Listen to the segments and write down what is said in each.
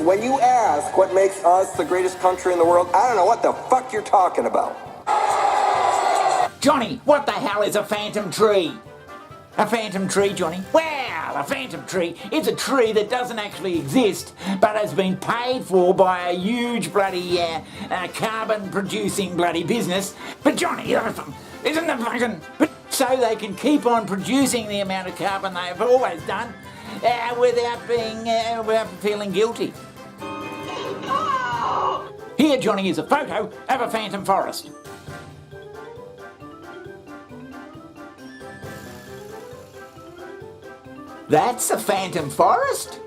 When you ask what makes us the greatest country in the world, I don't know what the fuck you're talking about. Johnny, what the hell is a phantom tree? A phantom tree, Johnny? Well, a phantom tree is a tree that doesn't actually exist, but has been paid for by a huge bloody carbon-producing bloody business. But Johnny, isn't the fucking... So they can keep on producing the amount of carbon they've always done without feeling guilty. Here, Johnny, is a photo of a phantom forest. That's a phantom forest?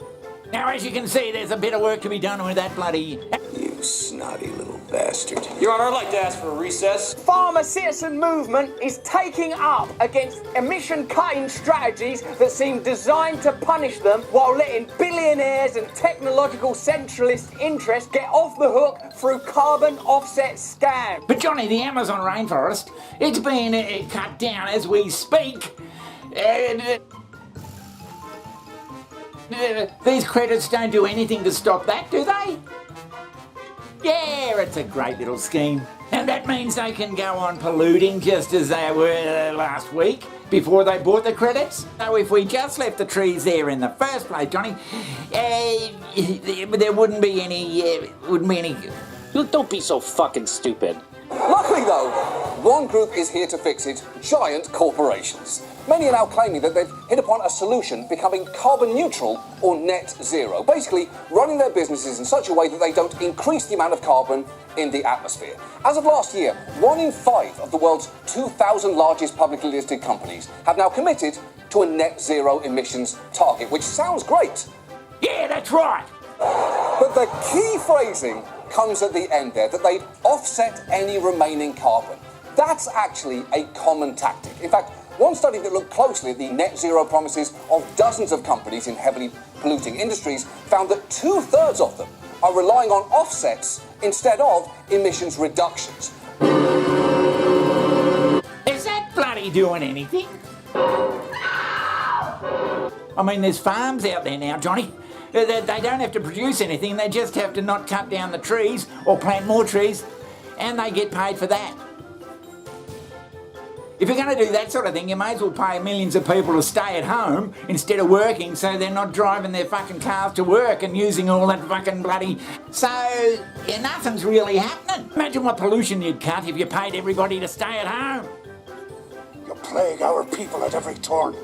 Now, as you can see, there's a bit of work to be done with that bloody... You snotty little bastard. Your Honor, I'd like to ask for a recess. Farmer citizen movement is taking up against emission-cutting strategies that seem designed to punish them while letting billionaires and technological centralist interests get off the hook through carbon offset scams. But Johnny, the Amazon rainforest, it's being cut down as we speak. These credits don't do anything to stop that, do they? Yeah, it's a great little scheme. And that means they can go on polluting just as they were last week, before they bought the credits. So if we just left the trees there in the first place, Johnny, there wouldn't be any... Look, don't be so fucking stupid. Luckily, though, one group is here to fix it: giant corporations. Many are now claiming that they've hit upon a solution, becoming carbon neutral or net zero. Basically, running their businesses in such a way that they don't increase the amount of carbon in the atmosphere. As of last year, 1 in 5 of the world's 2,000 largest publicly listed companies have now committed to a net zero emissions target, which sounds great. Yeah, that's right. But the key phrasing comes at the end there, that they'd offset any remaining carbon. That's actually a common tactic. In fact, one study that looked closely at the net zero promises of dozens of companies in heavily polluting industries found that 2/3 of them are relying on offsets instead of emissions reductions. Is that bloody doing anything? I mean, there's farms out there now, Johnny. They don't have to produce anything, they just have to not cut down the trees or plant more trees, and they get paid for that. If you're going to do that sort of thing, you may as well pay millions of people to stay at home instead of working, so they're not driving their fucking cars to work and using all that fucking bloody... So, yeah, nothing's really happening. Imagine what pollution you'd cut if you paid everybody to stay at home. You plague our people at every turn.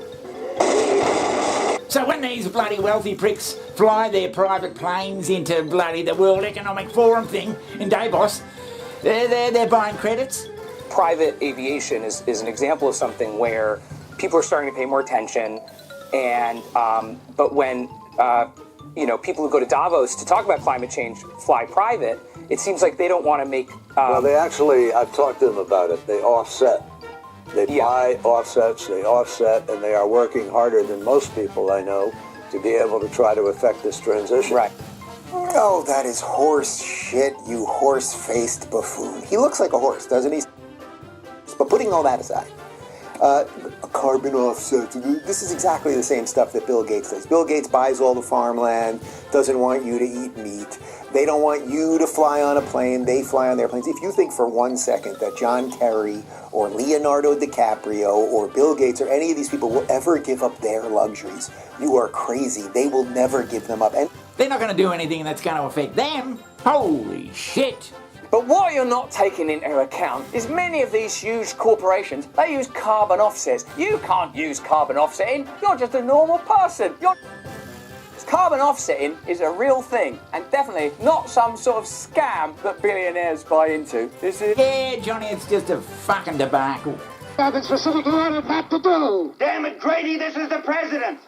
So when these bloody wealthy pricks fly their private planes into bloody the World Economic Forum thing in Davos, they're buying credits. Private aviation is an example of something where people are starting to pay more attention, and but when people who go to Davos to talk about climate change fly private, it seems like they don't want to make... Well, they actually, I've talked to them about it, they offset. They buy offsets, they offset, and they are working harder than most people I know to be able to try to affect this transition. Right. Oh, that is horse shit, you horse-faced buffoon. He looks like a horse, doesn't he? But putting all that aside, a carbon offset, this is exactly the same stuff that Bill Gates does. Bill Gates buys all the farmland, doesn't want you to eat meat. They don't want you to fly on a plane, they fly on their planes. If you think for 1 second that John Kerry or Leonardo DiCaprio or Bill Gates or any of these people will ever give up their luxuries, you are crazy. They will never give them up. And they're not going to do anything that's going to affect them. Holy shit. But what you're not taking into account is many of these huge corporations, they use carbon offsets. You can't use carbon offsetting. You're just a normal person. Carbon offsetting is a real thing, and definitely not some sort of scam that billionaires buy into. Is it? Yeah, Johnny, it's just a fucking debacle. I've been specifically ordered not to do. Damn it, Grady, this is the president.